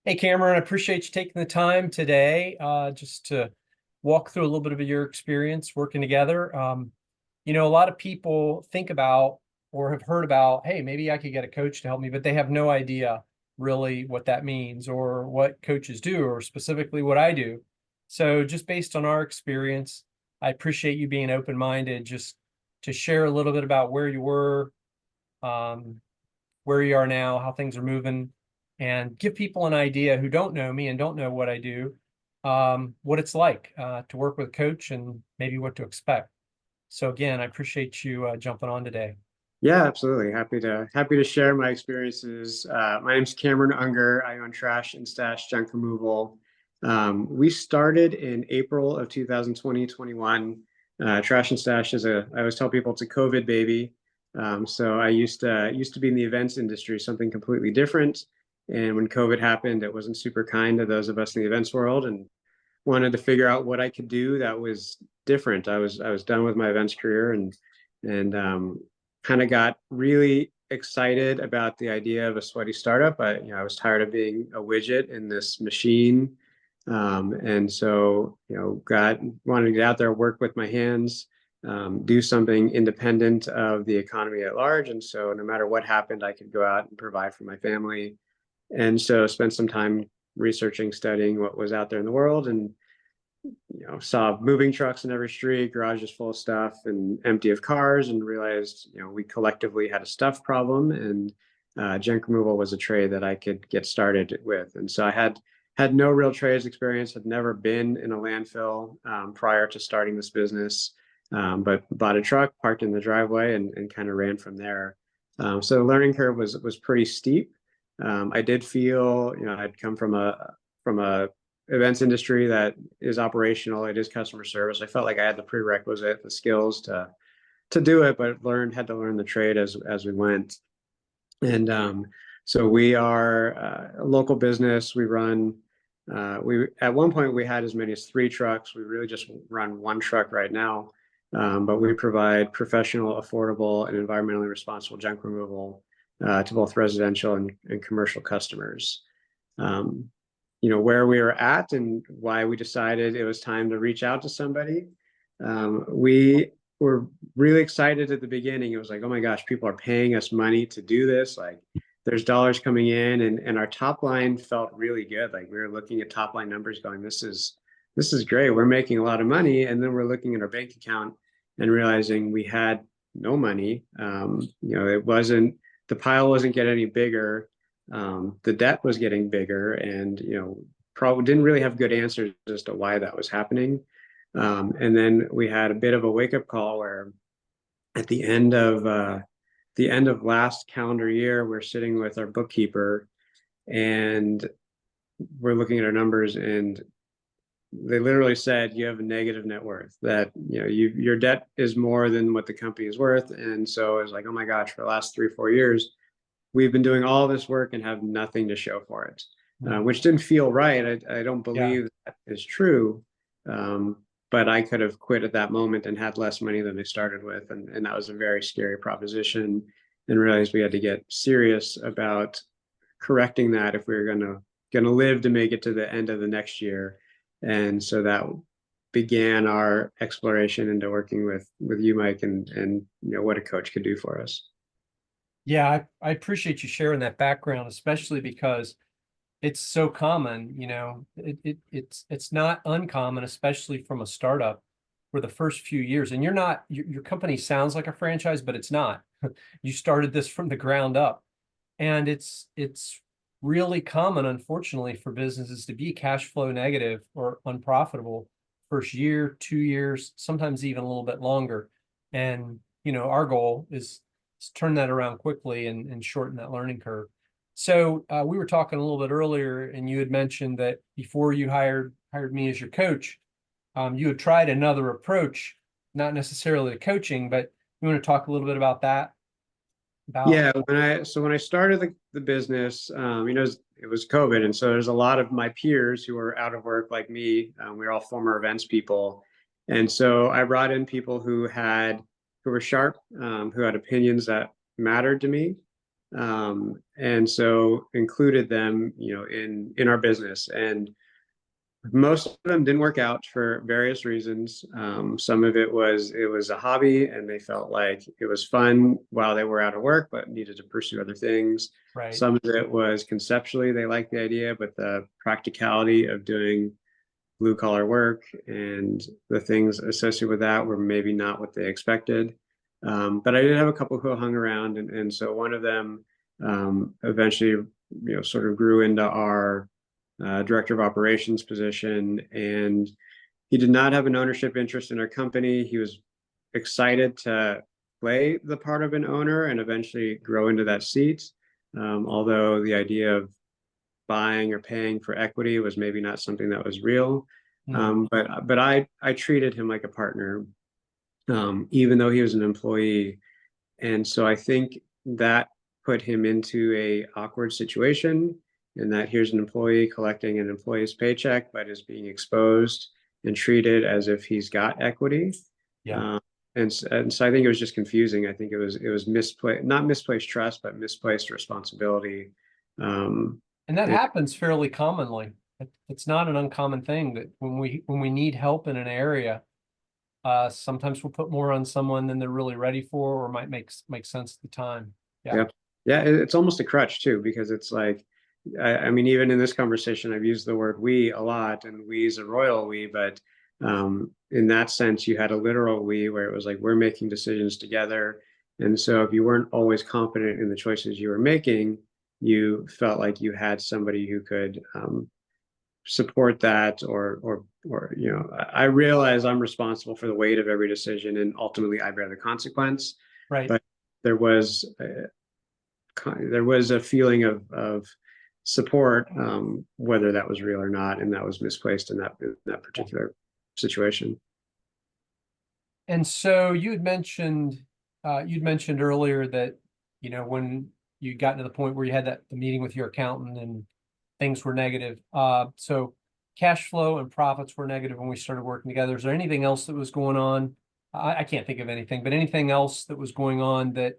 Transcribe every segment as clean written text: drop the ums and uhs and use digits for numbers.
Hey, Cameron, I appreciate you taking the time today just to walk through a little bit of your experience working together. A lot of people think about or have heard about, hey, maybe I could get a coach to help me, but they have no idea really what that means or what coaches do or specifically what I do. So just based on our experience, I appreciate you being open-minded just to share a little bit about where you were, um, where you are now, how things are moving, and give people an idea who don't know me and don't know what I do, what it's like to work with a coach and maybe what to expect. So again, I appreciate you jumping on today. Yeah, absolutely. Happy to share my experiences. My name's Cameron Unger. I own Trash and Stash Junk Removal. We started in April of 2020-21. Trash and Stash I always tell people it's a COVID baby. So I used to be in the events industry, something completely different. And when COVID happened, it wasn't super kind to those of us in the events world, and wanted to figure out what I could do that was different. I was done with my events career, and kind of got really excited about the idea of a sweaty startup. I was tired of being a widget in this machine, and so got wanted to get out there, work with my hands, do something independent of the economy at large. And so no matter what happened, I could go out and provide for my family. And so spent some time researching, studying what was out there in the world, and saw moving trucks in every street, garages full of stuff and empty of cars, and realized, we collectively had a stuff problem, and junk removal was a trade that I could get started with. And so I had no real trades experience, had never been in a landfill prior to starting this business, but bought a truck, parked in the driveway, and kind of ran from there. So the learning curve was pretty steep. I did feel, I'd come from a events industry that is operational. It is customer service. I felt like I had the prerequisite, the skills to do it, but had to learn the trade as we went. And so we are a local business. We run. We At one point we had as many as 3 trucks. We really just run 1 truck right now, but we provide professional, affordable, and environmentally responsible junk removal to both residential and commercial customers. Um, where we were at and why we decided it was time to reach out to somebody. We were really excited at the beginning. It was like, oh my gosh, people are paying us money to do this. Like, there's dollars coming in, and our top line felt really good. Like, we were looking at top line numbers going, this is great. We're making a lot of money. And then we're looking at our bank account and realizing we had no money. The pile wasn't getting any bigger. The debt was getting bigger, and probably didn't really have good answers as to why that was happening. And then we had a bit of a wake-up call where at the end of last calendar year, we're sitting with our bookkeeper, and we're looking at our numbers, and they literally said you have a negative net worth, that your debt is more than what the company is worth. And so it was like, oh my gosh, for the last 3-4 years we've been doing all this work and have nothing to show for it, which didn't feel right. I don't Yeah. believe that is true. But I could have quit at that moment and had less money than I started with. And that was a very scary proposition, and realized we had to get serious about correcting that if we were going to live to make it to the end of the next year. And so that began our exploration into working with you, Mike, and what a coach could do for us. Yeah, I appreciate you sharing that background, especially because it's so common, it's not uncommon, especially from a startup for the first few years. And your company sounds like a franchise, but it's not. You started this from the ground up. And it's really common, unfortunately, for businesses to be cash flow negative or unprofitable first year, 2 years, sometimes even a little bit longer. And our goal is to turn that around quickly and shorten that learning curve. So we were talking a little bit earlier, and you had mentioned that before you hired me as your coach, you had tried another approach, not necessarily the coaching, but you want to talk a little bit about that? About Yeah, when I started the business, it was COVID, and so there's a lot of my peers who are out of work like me. We're all former events people, and so I brought in people who were sharp, who had opinions that mattered to me, And so included them, in our business. And most of them didn't work out for various reasons. Some of it was a hobby, and they felt like it was fun while they were out of work, but needed to pursue other things. Right. Some of it was conceptually they liked the idea, but the practicality of doing blue collar work and the things associated with that were maybe not what they expected. But I did have a couple who hung around, and so one of them eventually, sort of grew into our director of operations position, and he did not have an ownership interest in our company. He was excited to play the part of an owner and eventually grow into that seat. Although the idea of buying or paying for equity was maybe not something that was real. But I treated him like a partner, even though he was an employee. And so I think that put him into a awkward situation, in that here's an employee collecting an employee's paycheck, but is being exposed and treated as if he's got equity. Yeah. And so I think it was just confusing. I think it was misplaced, not misplaced trust, but misplaced responsibility. And that happens fairly commonly. It's not an uncommon thing that when we need help in an area, sometimes we'll put more on someone than they're really ready for, or might make sense at the time. Yeah. Yep. Yeah, it's almost a crutch too, because it's like, I mean, even in this conversation, I've used the word we a lot, and we is a royal we, but in that sense, you had a literal we where it was like, we're making decisions together. And so if you weren't always confident in the choices you were making, you felt like you had somebody who could support that, or I realize I'm responsible for the weight of every decision, and ultimately I bear the consequence. Right. But there was a feeling of support, whether that was real or not, and that was misplaced in that particular situation. And so you'd mentioned earlier that, when you got to the point where you had the meeting with your accountant and things were negative. So cash flow and profits were negative when we started working together. Is there anything else that was going on? I can't think of anything, but anything else that was going on that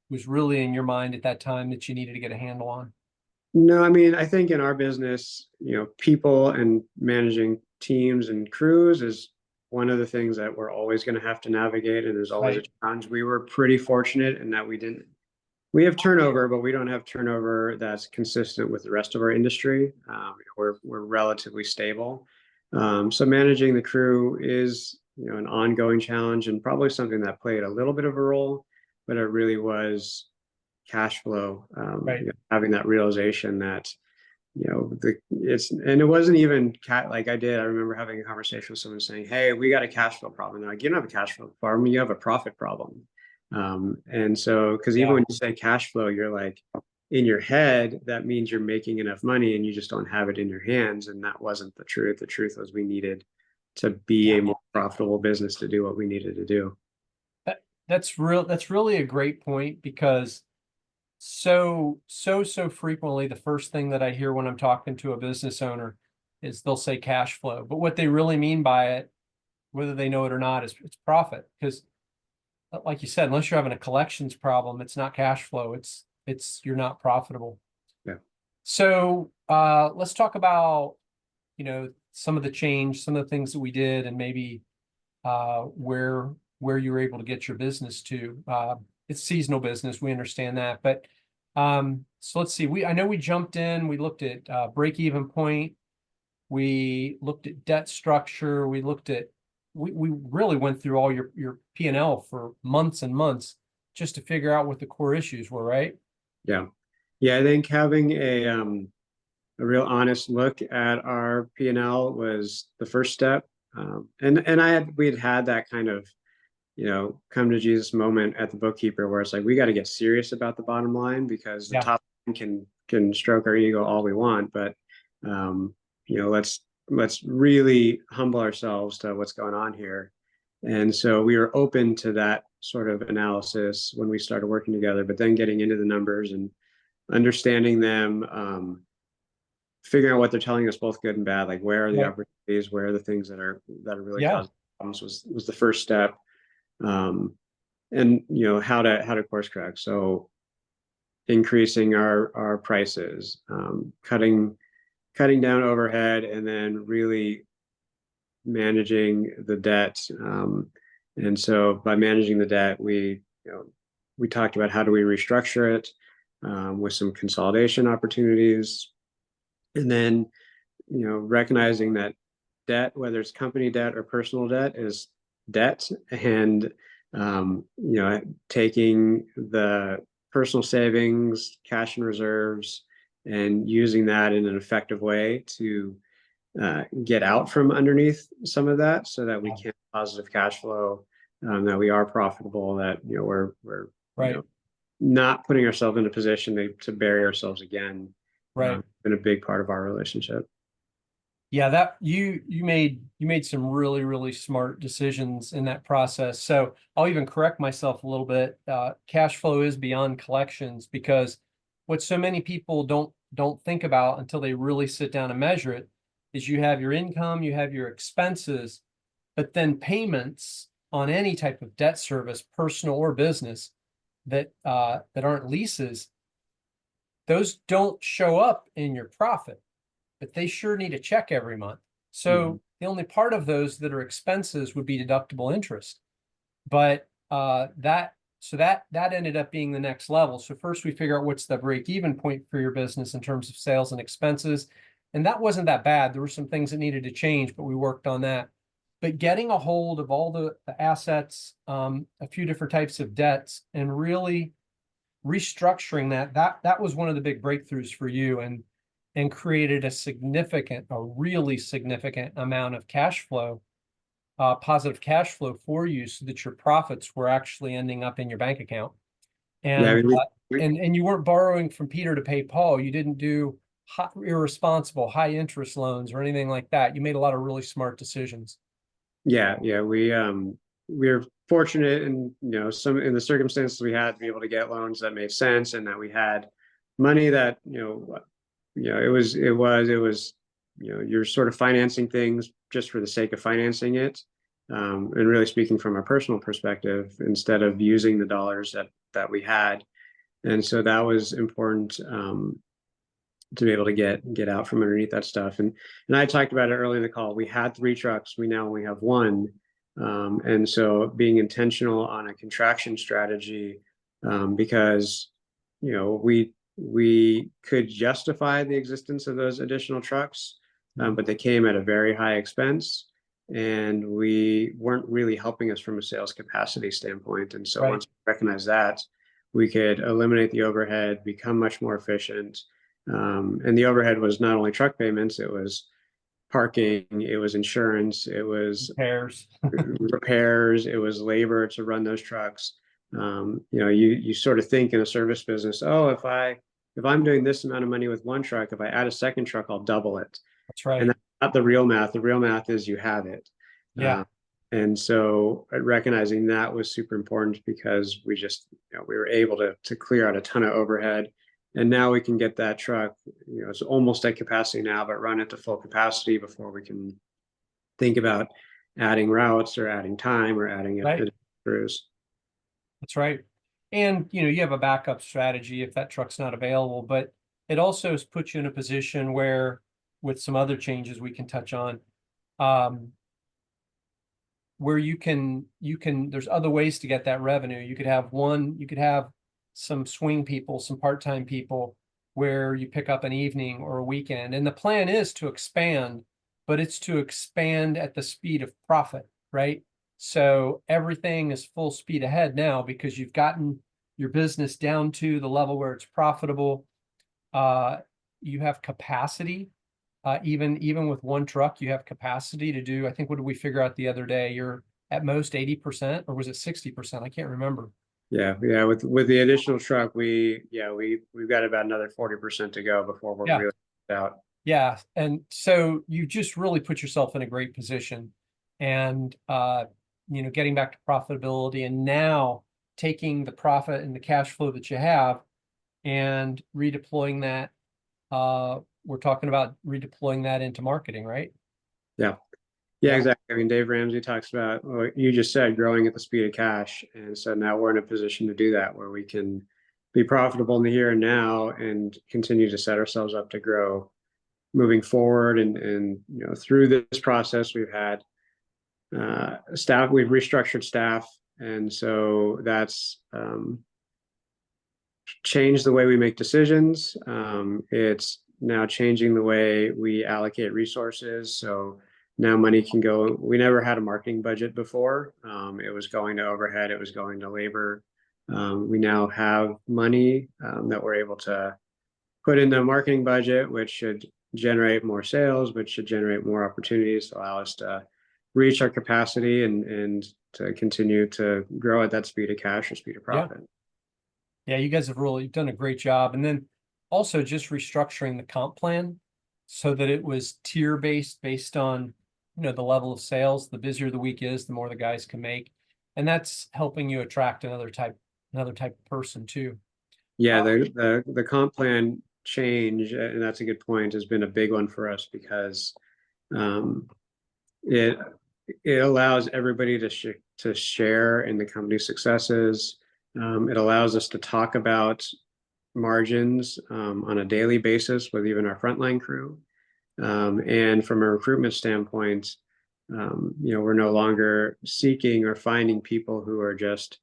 was really in your mind at that time that you needed to get a handle on? No, I mean, I think in our business, people and managing teams and crews is one of the things that we're always going to have to navigate, and there's always a Right. challenge. We were pretty fortunate in that we have turnover, but we don't have turnover that's consistent with the rest of our industry. We're relatively stable. So managing the crew is, an ongoing challenge, and probably something that played a little bit of a role, but it really was cash flow, Right. having that realization that, and it wasn't even like I remember having a conversation with someone saying, "Hey, we got a cash flow problem." And they're like, "You don't have a cash flow problem, you have a profit problem." And so, because even Yeah. when you say cash flow, you're like, in your head, that means you're making enough money and you just don't have it in your hands. And that wasn't the truth. The truth was we needed to be a more profitable business to do what we needed to do. That's really a great point, because so frequently the first thing that I hear when I'm talking to a business owner is they'll say cash flow, but what they really mean by it, whether they know it or not, is it's profit. Because like you said, unless you're having a collections problem, it's not cash flow. It's you're not profitable. Yeah. So let's talk about, some of the change, some of the things that we did, and maybe where you were able to get your business to. It's seasonal business, we understand that, but so let's see. I know we jumped in, we looked at break-even point, we looked at debt structure, we really went through all your P&L for months and months just to figure out what the core issues were, right? Yeah. Yeah, I think having a real honest look at our P&L was the first step. And we had had that kind of, come to Jesus moment at the bookkeeper, where it's like, we got to get serious about the bottom line, because the top line can stroke our ego all we want, but let's really humble ourselves to what's going on here. And so we were open to that sort of analysis when we started working together, but then getting into the numbers and understanding them, figuring out what they're telling us, both good and bad, like where are the opportunities, where are the things that are really causing problems, was the first step. And how to course correct. So increasing our prices, cutting down overhead, and then really managing the debt. And so by managing the debt, we talked about how do we restructure it, with some consolidation opportunities, and then recognizing that debt, whether it's company debt or personal debt, is debt, and taking the personal savings, cash and reserves, and using that in an effective way to get out from underneath some of that, so that we Yeah. can have positive cash flow, that we are profitable, that we're Right. not putting ourselves in a position to bury ourselves again. Right. Been a big part of our relationship. Yeah, that you made some really, really smart decisions in that process. So I'll even correct myself a little bit. Cash flow is beyond collections, because what so many people don't think about until they really sit down and measure it is you have your income, you have your expenses, but then payments on any type of debt service, personal or business, that aren't leases, those don't show up in your profit, but they sure need a check every month. So the only part of those that are expenses would be deductible interest. But that ended up being the next level. So first we figure out what's the break-even point for your business in terms of sales and expenses. And that wasn't that bad. There were some things that needed to change, but we worked on that. But getting a hold of all the assets, a few different types of debts, and really restructuring that was one of the big breakthroughs for you, and created a really significant amount of cash flow, positive cash flow for you, so that your profits were actually ending up in your bank account. Yeah, I And mean, and you weren't borrowing from Peter to pay Paul. You didn't do irresponsible high interest loans or anything like that. You made a lot of really smart decisions. yeah, we're fortunate in some in the circumstances we had to be able to get loans that made sense, and that we had money that it was you're sort of financing things just for the sake of financing it, and really speaking from a personal perspective instead of using the dollars that we had. And so that was important, to be able to get out from underneath that stuff. And I talked about it early in the call. We had 3 trucks. We now only have one. And so being intentional on a contraction strategy, because we could justify the existence of those additional trucks, but they came at a very high expense, and we weren't really helping us from a sales capacity standpoint. And so Right. once we recognized that, we could eliminate the overhead, become much more efficient. And the overhead was not only truck payments, it was parking, it was insurance, it was Pairs. repairs, it was labor to run those trucks. You sort of think in a service business, oh, if I'm doing this amount of money with one truck, if I add a second truck, I'll double it. That's right. And that's not the real math. The real math is you have it. Yeah. And so recognizing that was super important, because we were able to clear out a ton of overhead. And now we can get that truck, it's almost at capacity now, but run it to full capacity before we can think about adding routes or adding time or adding Right. crews. That's right. And you have a backup strategy if that truck's not available, but it also has put you in a position where, with some other changes we can touch on, where there's other ways to get that revenue. You could have some swing people, some part-time people, where you pick up an evening or a weekend. And the plan is to expand, but it's to expand at the speed of profit, right? So everything is full speed ahead now, because you've gotten your business down to the level where it's profitable. You have capacity. Even with one truck, you have capacity to do, I think, what did we figure out the other day? You're at most 80%, or was it 60%? I can't remember. Yeah. With the additional truck, we've got about another 40% to go before we're Yeah. really out. Yeah. And so you just really put yourself in a great position, and getting back to profitability, and now taking the profit and the cash flow that you have and redeploying that. We're talking about redeploying that into marketing, right? Yeah. Yeah. Exactly. I mean, Dave Ramsey talks about what you just said, growing at the speed of cash. And so now we're in a position to do that, where we can be profitable in the here and now and continue to set ourselves up to grow moving forward. And through this process, we've had staff, we've restructured staff. And so that's changed the way we make decisions. It's now changing the way we allocate resources. So now money can go, we never had a marketing budget before. It was going to overhead, it was going to labor. We now have money that we're able to put into a marketing budget, which should generate more sales, which should generate more opportunities to allow us to reach our capacity and to continue to grow at that speed of cash or speed of profit. Yeah, you guys have really done a great job. And then also just restructuring the comp plan so that it was tier based on, the level of sales. The busier the week is, the more the guys can make. And that's helping you attract another type of person too. Yeah, the comp plan change, and that's a good point, has been a big one for us because it allows everybody to share in the company's successes. It allows us to talk about margins on a daily basis with even our frontline crew. And from a recruitment standpoint, we're no longer seeking or finding people who are just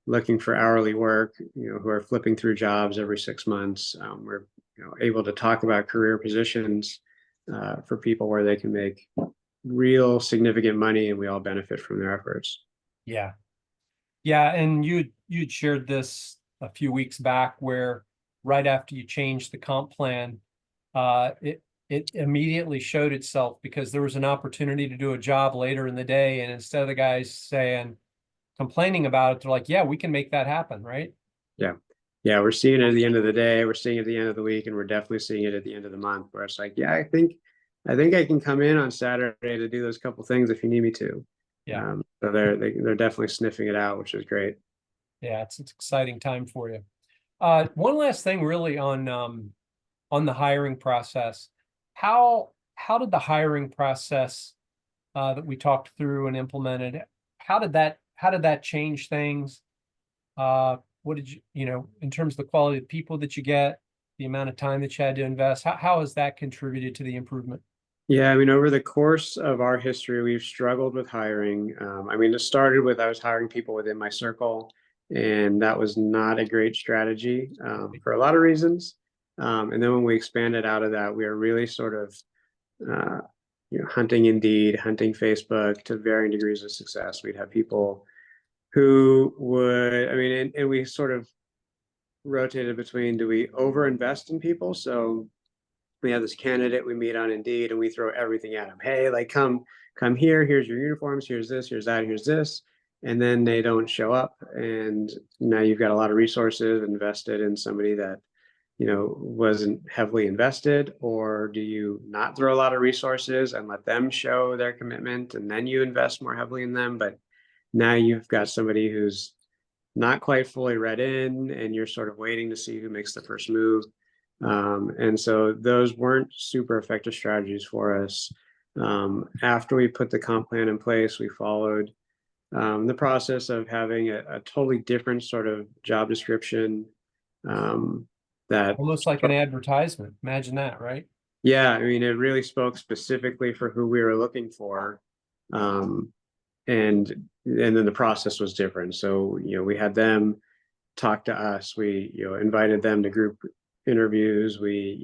looking for hourly work, who are flipping through jobs every 6 months. We're able to talk about career positions for people where they can make real significant money, and we all benefit from their efforts. Yeah. Yeah, and you'd shared this a few weeks back where right after you changed the comp plan, it immediately showed itself because there was an opportunity to do a job later in the day, and instead of the guys complaining about it, they're like, yeah, we can make that happen, right? Yeah, we're seeing it at the end of the day, we're seeing it at the end of the week, and we're definitely seeing it at the end of the month where it's like, yeah, I think I can come in on Saturday to do those couple things if you need me to. Yeah. So they're definitely sniffing it out, which is great. Yeah, it's an exciting time for you. One last thing really on the hiring process. How did the hiring process that we talked through and implemented, how did that change things? What did in terms of the quality of people that you get, the amount of time that you had to invest, how has that contributed to the improvement? Yeah, I mean, over the course of our history, we've struggled with hiring. I mean, it started with I was hiring people within my circle, and that was not a great strategy for a lot of reasons. And then when we expanded out of that, we are really sort of hunting Indeed, hunting Facebook to varying degrees of success. We'd have people who would, I mean, and we sort of rotated between, do we overinvest in people? So we have this candidate we meet on Indeed and we throw everything at them. Hey, like come here, here's your uniforms, here's this, here's that, here's this. And then they don't show up. And now you've got a lot of resources invested in somebody that, wasn't heavily invested. Or do you not throw a lot of resources and let them show their commitment and then you invest more heavily in them? But now you've got somebody who's not quite fully read in and you're sort of waiting to see who makes the first move. And so those weren't super effective strategies for us. After we put the comp plan in place, we followed the process of having a totally different sort of job description. That Almost like an advertisement. Imagine that, right? Yeah, I mean, it really spoke specifically for who we were looking for. And then the process was different. So, we had them talk to us. We, invited them to group interviews. We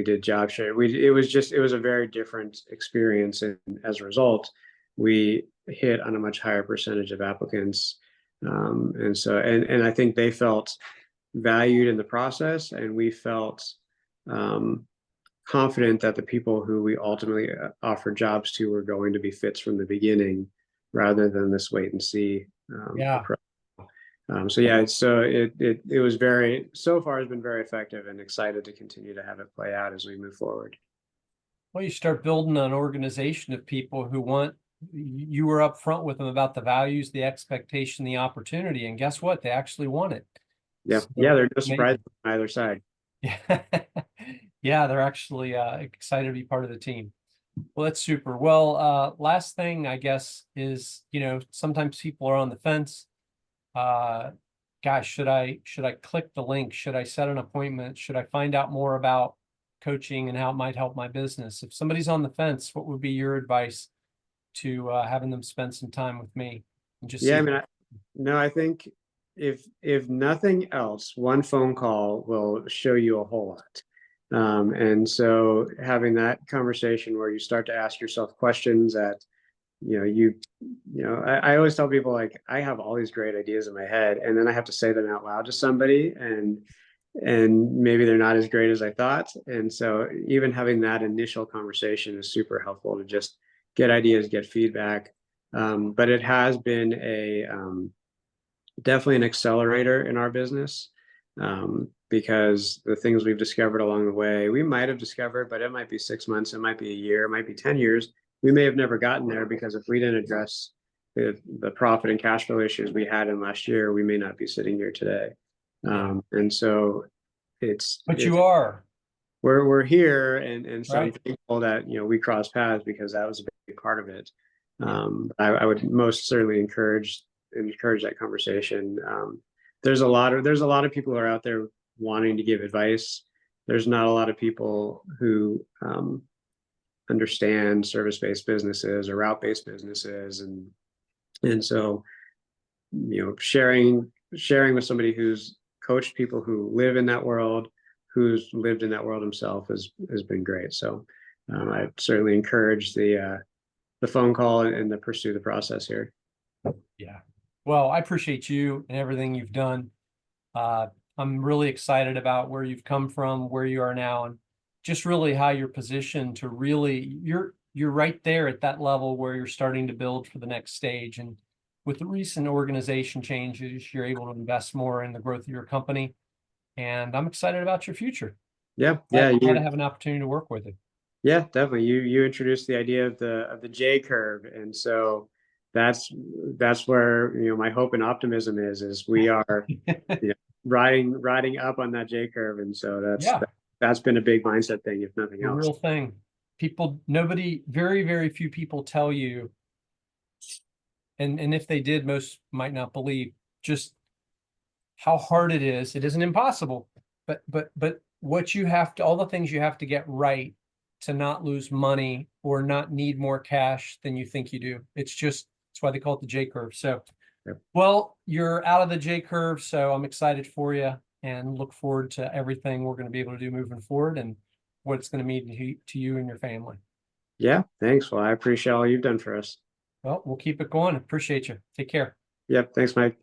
did job share. It was a very different experience. And as a result, we hit on a much higher percentage of applicants. And I think they felt valued in the process, and we felt confident that the people who we ultimately offered jobs to were going to be fits from the beginning rather than this wait and see approach. It was so far has been very effective, and excited to continue to have it play out as we move forward. Well, you start building an organization of people who you were upfront with them about the values, the expectation, the opportunity, and guess what? They actually want it. Yeah, So they're no surprise on either side. Yeah, yeah, they're actually excited to be part of the team. Well, that's super. Well, last thing I guess is, sometimes people are on the fence. Got gosh, should I click the link? Should I set an appointment? Should I find out more about coaching and how it might help my business? If somebody's on the fence, what would be your advice to having them spend some time with me and just see? Yeah, I mean, no, I think if nothing else, one phone call will show you a whole lot. And so having that conversation where you start to ask yourself questions that, I always tell people, like, I have all these great ideas in my head, and then I have to say them out loud to somebody, and maybe they're not as great as I thought. And so even having that initial conversation is super helpful to just get ideas, get feedback. But it has been definitely an accelerator in our business, because the things we've discovered along the way, we might have discovered, but it might be 6 months, it might be a year, it might be 10 years. We may have never gotten there, because if we didn't address the profit and cash flow issues we had in last year, we may not be sitting here today. And so But you are. we're here, and so I'm Right. thankful that we crossed paths, because that was a big part of it. I would most certainly encourage that conversation. There's a lot of people who are out there wanting to give advice. There's not a lot of people who understand service-based businesses or route-based businesses, and so sharing with somebody who's coached people who live in that world, who's lived in that world himself, has been great. So I certainly encourage the phone call and the pursue the process here. Yeah. Well, I appreciate you and everything you've done. I'm really excited about where you've come from, where you are now, and just really how you're positioned to really, you're right there at that level where you're starting to build for the next stage. And with the recent organization changes, you're able to invest more in the growth of your company. And I'm excited about your future. Yeah, Glad to have an opportunity to work with you. yeah, definitely. You introduced the idea of the J curve, and so that's where my hope and optimism is we are riding up on that J curve, and so Yeah, that's been a big mindset thing, if nothing the else. real thing. Very, very few people tell you, and if they did, most might not believe just how hard it is. It isn't impossible, but what you have to, all the things you have to get right to not lose money or not need more cash than you think you do. That's why they call it the J curve. So, Yep. well, you're out of the J curve, so I'm excited for you and look forward to everything we're going to be able to do moving forward and what it's going to mean to you and your family. Yeah, thanks. Well, I appreciate all you've done for us. Well, we'll keep it going. Appreciate you. Take care. Yep, thanks, Mike.